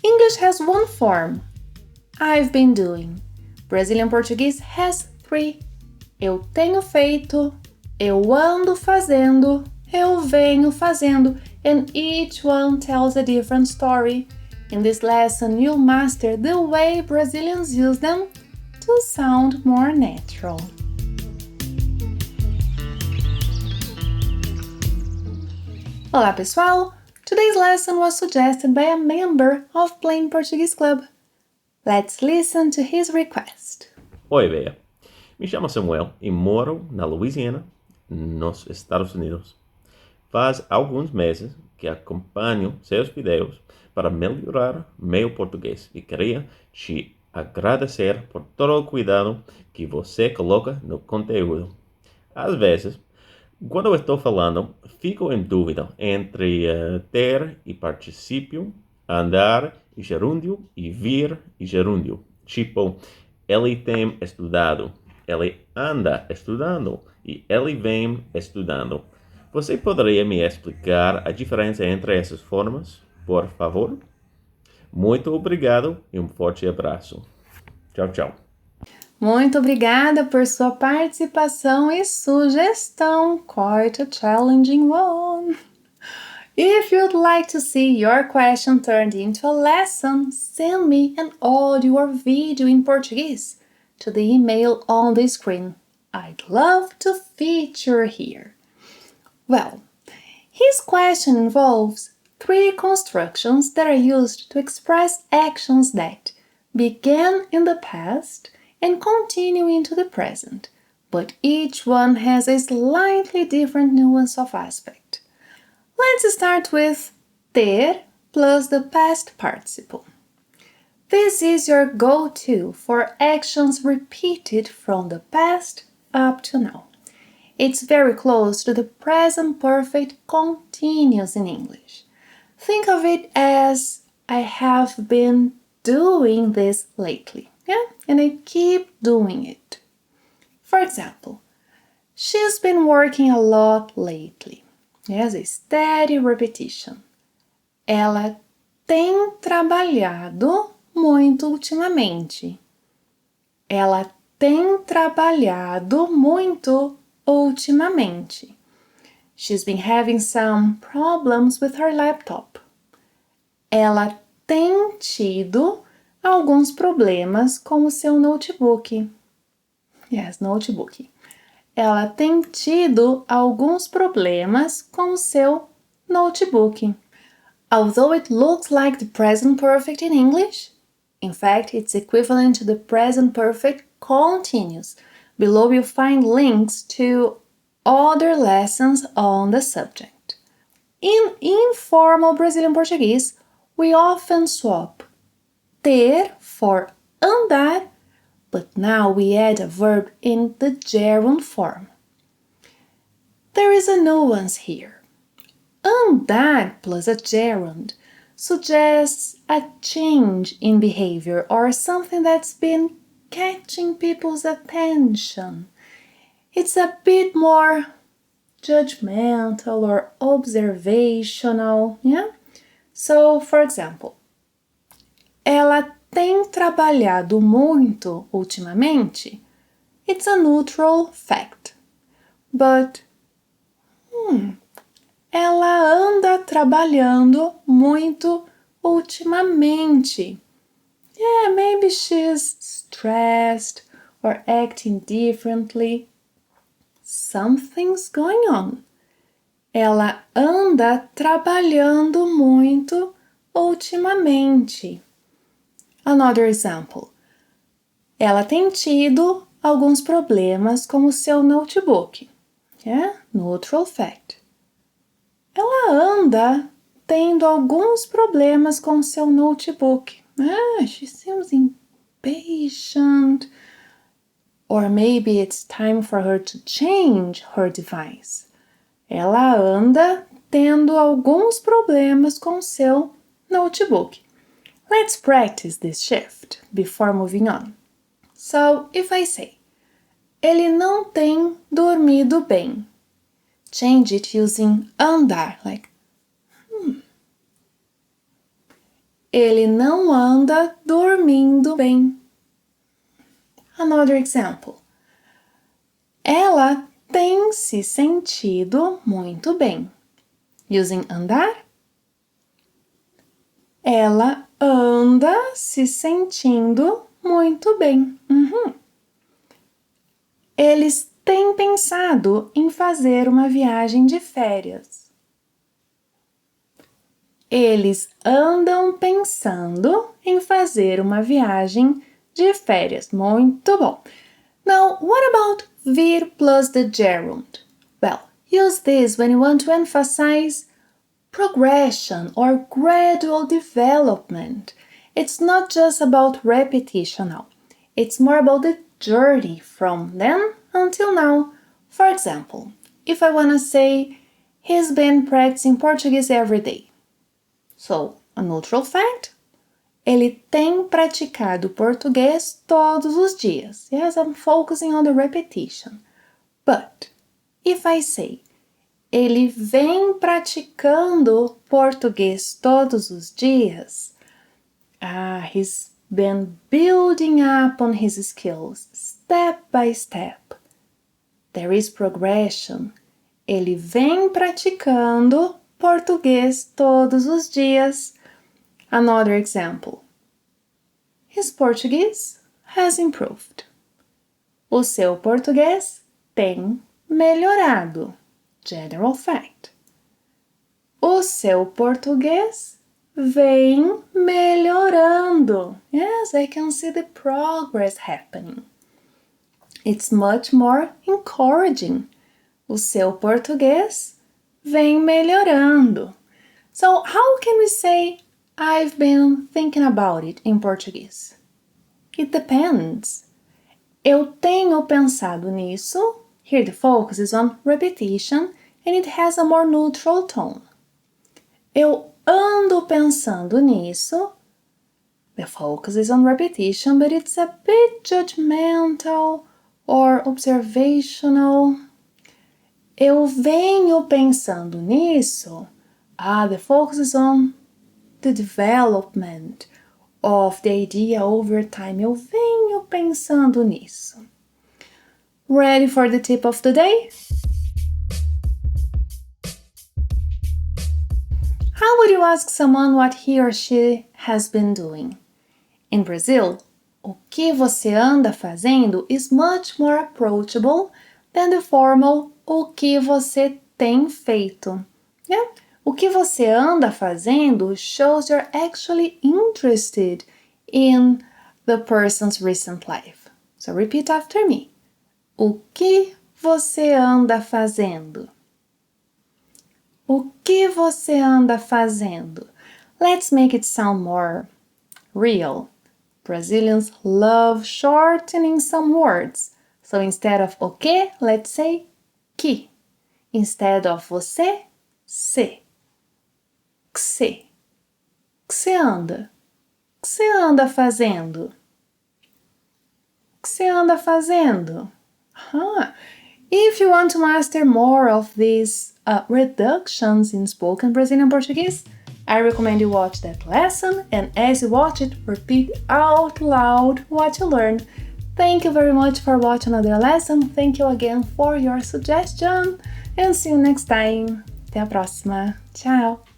English has one form, I've been doing. Brazilian Portuguese has three. Eu tenho feito, eu ando fazendo, eu venho fazendo, and each one tells a different story. In this lesson, you'll master the way Brazilians use them to sound more natural. Olá, pessoal! Today's lesson was suggested by a member of Plain Portuguese Club. Let's listen to his request. Oi, Bea. Me chamo Samuel e moro na Louisiana, nos Estados Unidos. Faz alguns meses que acompanho seus vídeos para melhorar meu português e queria te agradecer por todo o cuidado que você coloca no conteúdo. Às vezes, quando eu estou falando, fico em dúvida entre ter e particípio, andar e gerúndio e vir e gerúndio. Tipo, ele tem estudado, ele anda estudando e ele vem estudando. Você poderia me explicar a diferença entre essas formas, por favor? Muito obrigado e um forte abraço. Tchau, tchau. Muito obrigada por sua participação e sugestão. Quite a challenging one. If you'd like to see your question turned into a lesson, send me an audio or video in Portuguese to the email on the screen. I'd love to feature here. Well, his question involves three constructions that are used to express actions that began in the past and continue into the present, but each one has a slightly different nuance of aspect. Let's start with ter plus the past participle. This is your go-to for actions repeated from the past up to now. It's very close to the present perfect continuous in English. Think of it as I have been doing this lately. And I keep doing it. For example, she's been working a lot lately. Yes, a steady repetition. Ela tem trabalhado muito ultimamente. Ela tem trabalhado muito ultimamente. She's been having some problems with her laptop. Ela tem tido alguns problemas com o seu notebook. Yes, notebook. Ela tem tido alguns problemas com o seu notebook. Although it looks like the present perfect in English, in fact, it's equivalent to the present perfect continuous. Below you'll find links to other lessons on the subject. In informal Brazilian Portuguese, we often swap ter for andar, but now we add a verb in the gerund form. There is a nuance here. Andar plus a gerund suggests a change in behavior or something that's been catching people's attention. It's a bit more judgmental or observational, yeah? So, for example, ela tem trabalhado muito ultimamente. It's a neutral fact. But, ela anda trabalhando muito ultimamente. Yeah, maybe she's stressed or acting differently. Something's going on. Ela anda trabalhando muito ultimamente. Another example. Ela tem tido alguns problemas com o seu notebook. Yeah? Neutral fact. Ela anda tendo alguns problemas com o seu notebook. She seems impatient. Or maybe it's time for her to change her device. Ela anda tendo alguns problemas com o seu notebook. Let's practice this shift before moving on. So, if I say, ele não tem dormido bem. Change it using andar, like, Ele não anda dormindo bem. Another example. Ela tem se sentido muito bem. Using andar. Ela anda se sentindo muito bem. Eles têm pensado em fazer uma viagem de férias. Eles andam pensando em fazer uma viagem de férias. Muito bom. Now, what about vir plus the gerund? Well, use this when you want to emphasize progression or gradual development. It's not just about repetition now. It's more about the journey from then until now. For example, if I want to say, he's been practicing Portuguese every day. So, a neutral fact, ele tem praticado português todos os dias. Yes, I'm focusing on the repetition. But, if I say, ele vem praticando português todos os dias, he's been building up on his skills, step by step. There is progression. Ele vem praticando português todos os dias. Another example. His Portuguese has improved. O seu português tem melhorado. General fact. O seu português vem melhorando. Yes, I can see the progress happening. It's much more encouraging. O seu português vem melhorando. So, how can we say I've been thinking about it in Portuguese? It depends. Eu tenho pensado nisso. Here the focus is on repetition and it has a more neutral tone. Eu ando pensando nisso. The focus is on repetition, but it's a bit judgmental or observational. Eu venho pensando nisso. The focus is on the development of the idea over time. Eu venho pensando nisso. Ready for the tip of the day? How would you ask someone what he or she has been doing? In Brazil, o que você anda fazendo is much more approachable than the formal o que você tem feito. Yeah? O que você anda fazendo shows you're actually interested in the person's recent life. So repeat after me. O que você anda fazendo? O que você anda fazendo? Let's make it sound more real. Brazilians love shortening some words. So instead of o que, let's say que. Instead of você, se. Que você anda? Que você anda fazendo? Que você anda fazendo? If you want to master more of these reductions in spoken Brazilian Portuguese, I recommend you watch that lesson, and as you watch it, repeat out loud what you learned. Thank you very much for watching another lesson. Thank you again for your suggestion, and see you next time. Até a próxima. Tchau!